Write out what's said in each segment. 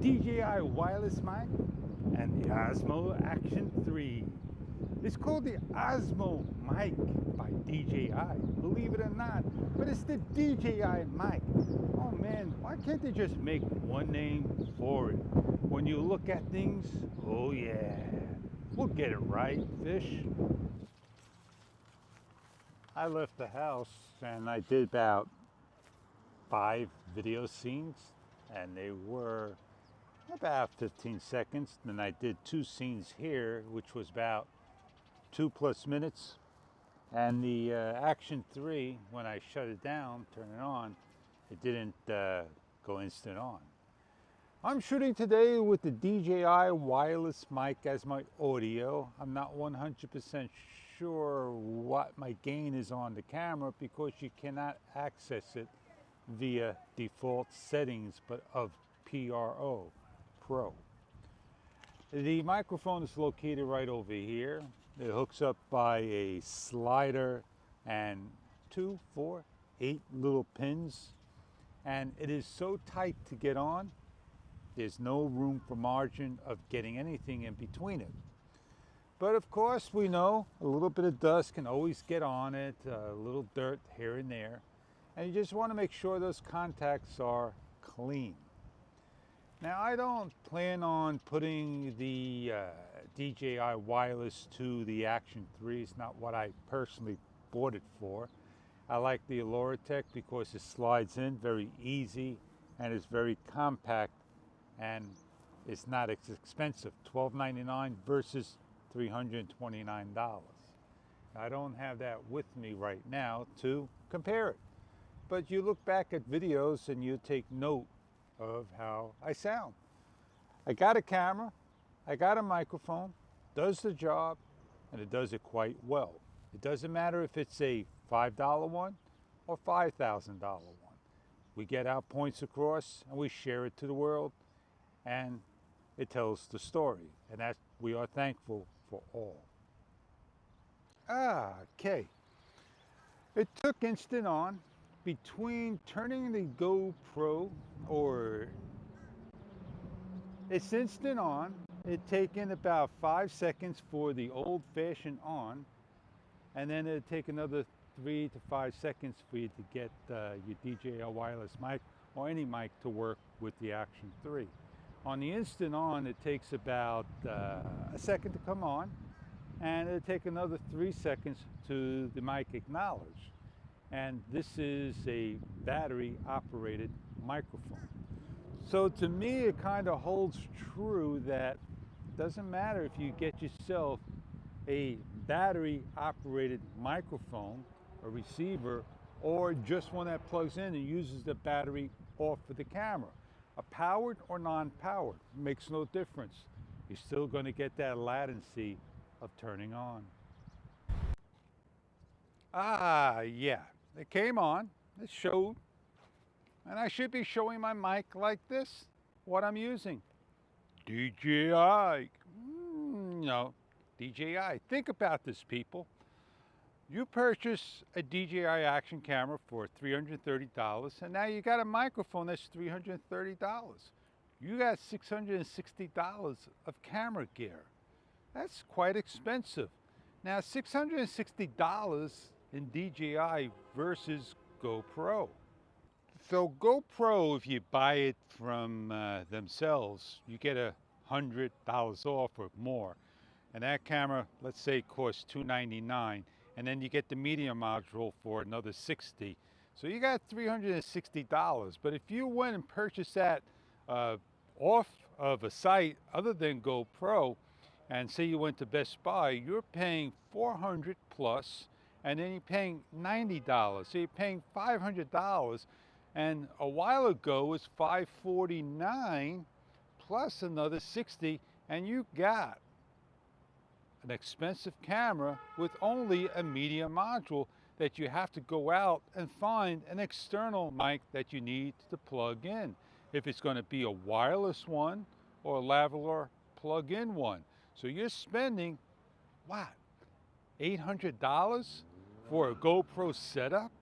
DJI wireless mic and the Osmo Action 3. It's called the Osmo mic by DJI, believe it or not, but it's the DJI mic. Oh man, why can't they just make one name for it? When you look at things, oh yeah, we'll get it right, Fish. I left the house and I did about 5 video scenes, and they were about 15 seconds. Then I did 2 scenes here, which was about 2+ minutes. And the Action 3, when I shut it down, turn it on, it didn't go instant on. I'm shooting today with the DJI wireless mic as my audio. I'm not 100% sure what my gain is on the camera because you cannot access it via default settings but of Pro. The microphone is located right over here. It hooks up by a slider and 2, 4, 8 little pins, and it is so tight to get on, there's no room for margin of getting anything in between it. But of course, we know a little bit of dust can always get on it, a little dirt here and there, and you just want to make sure those contacts are clean. Now, I don't plan on putting the DJI wireless to the Action 3. It's not what I personally bought it for. I like the Tech because it slides in very easy and it's very compact, and it's not as expensive, $12.99 versus $329. I don't have that with me right now to compare it. But you look back at videos and you take note of how I sound. I got a camera, I got a microphone, does the job, and it does it quite well. It doesn't matter if it's a $5 one or $5,000 one. We get our points across and we share it to the world, and it tells the story, and that we are thankful for all. Okay. It took instant on. Between turning the GoPro, or it's instant on, it taken about 5 seconds for the old-fashioned on, and then it'd take another 3 to 5 seconds for you to get your DJI wireless mic or any mic to work with the Action 3. On the instant on, it takes about a second to come on, and it'll take another 3 seconds to the mic acknowledge. And this is a battery operated microphone. So to me, it kind of holds true that it doesn't matter if you get yourself a battery operated microphone, a receiver, or just one that plugs in and uses the battery off of the camera. A powered or non-powered makes no difference. You're still going to get that latency of turning on. Yeah. It came on, it showed, and I should be showing my mic like this, what I'm using. DJI. No, DJI. Think about this, people. You purchase a DJI action camera for $330, and now you got a microphone that's $330. You got $660 of camera gear. That's quite expensive. Now, $660 in DJI versus GoPro. So GoPro, if you buy it from themselves, you get $100 off or more. And that camera, let's say, costs $299, and then you get the media module for another $60. So you got $360. But if you went and purchased that off of a site other than GoPro, and say you went to Best Buy, you're paying $400 plus, and then you're paying $90. So you're paying $500, and a while ago it was $549 plus another $60, and you got an expensive camera with only a media module that you have to go out and find an external mic that you need to plug in, if it's going to be a wireless one or a lavalier plug-in one. So you're spending, what, $800 for a GoPro setup?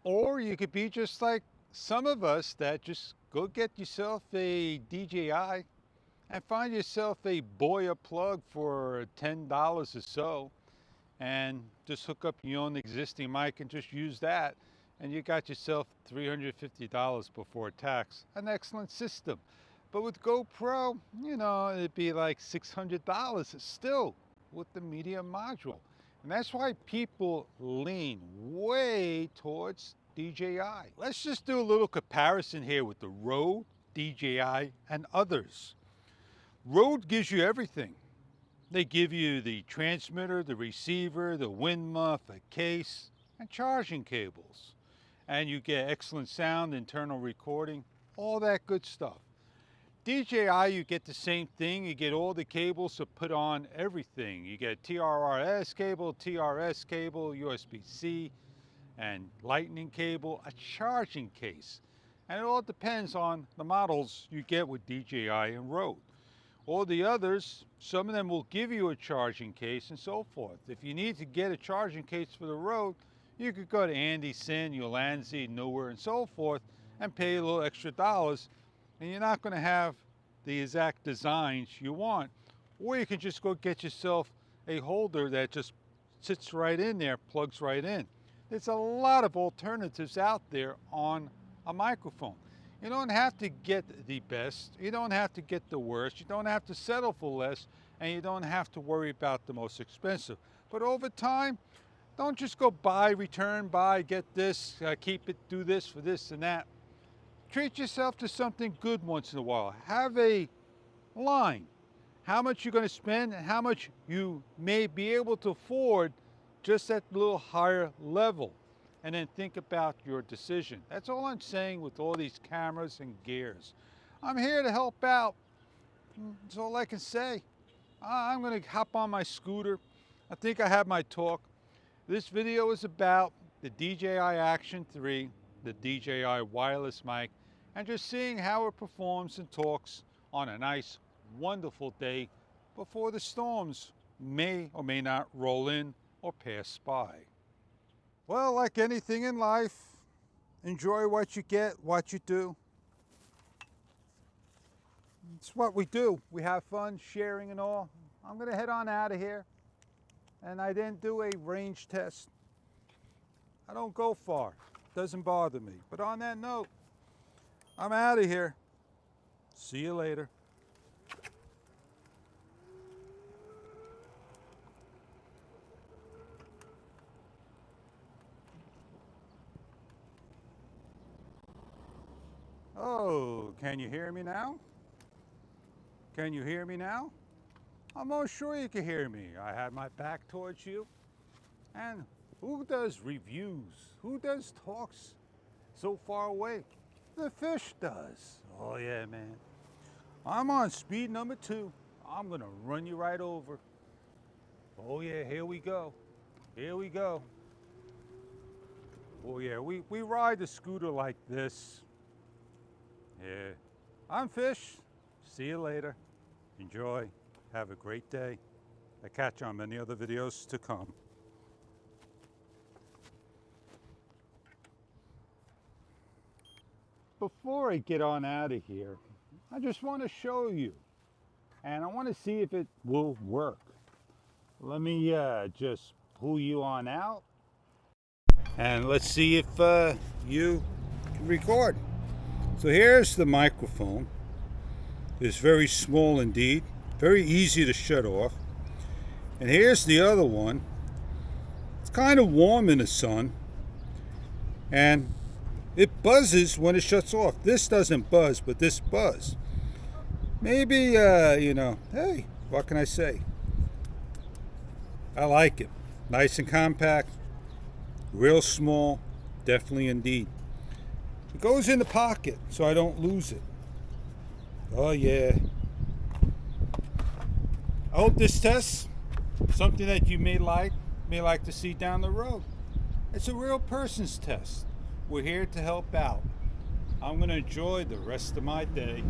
Or you could be just like some of us that just go get yourself a DJI and find yourself a Boya plug for $10 or so, and just hook up your own existing mic and just use that, and you got yourself $350 before tax. An excellent system. But with GoPro, you know, it'd be like $600 still with the media module. And that's why people lean way towards DJI. Let's just do a little comparison here with the Rode, DJI, and others. Rode gives you everything. They give you the transmitter, the receiver, the wind muff, a case, and charging cables. And you get excellent sound, internal recording, all that good stuff. DJI, you get the same thing. You get all the cables to put on everything. You get TRRS cable, TRS cable, USB-C, and lightning cable, a charging case. And it all depends on the models you get with DJI and Rode. All the others, some of them will give you a charging case and so forth. If you need to get a charging case for the Rode, you could go to Anderson, Ulanzi, Newer, and so forth, and pay a little extra dollars, and you're not going to have the exact designs you want. Or you can just go get yourself a holder that just sits right in there, plugs right in. There's a lot of alternatives out there on a microphone. You don't have to get the best, you don't have to get the worst, you don't have to settle for less, and you don't have to worry about the most expensive. But over time, don't just go buy, return, buy, get this, keep it, do this for this and that. Treat yourself to something good once in a while. Have a line. How much you're going to spend and how much you may be able to afford just at a little higher level. And then think about your decision. That's all I'm saying with all these cameras and gears. I'm here to help out. That's all I can say. I'm going to hop on my scooter. I think I have my talk. This video is about the DJI Action 3, the DJI wireless mic, and just seeing how it performs and talks on a nice, wonderful day before the storms may or may not roll in or pass by. Well, like anything in life, enjoy what you get, what you do. It's what we do. We have fun sharing and all. I'm going to head on out of here. And I didn't do a range test. I don't go far. Doesn't bother me. But on that note, I'm out of here. See you later. Oh, can you hear me now? Can you hear me now? I'm most sure you can hear me. I had my back towards you. And who does reviews? Who does talks so far away? The fish does. Oh yeah, man. I'm on speed number 2. I'm gonna run you right over. Oh yeah, here we go. Here we go. Oh yeah, we ride the scooter like this. Yeah. I'm Fish. See you later. Enjoy. Have a great day. I'll catch you on many other videos to come. Before I get on out of here, I just want to show you, and I want to see if it will work. Let me just pull you on out, and let's see if you can record. So here's the microphone. It's very small indeed. Very easy to shut off. And here's the other one. It's kind of warm in the sun. And it buzzes when it shuts off. This doesn't buzz, but this buzz. Maybe, you know, hey, what can I say? I like it. Nice and compact. Real small. Definitely indeed. It goes in the pocket so I don't lose it. Oh yeah. I hope this tests something that you may like to see down the road. It's a real person's test. We're here to help out. I'm going to enjoy the rest of my day.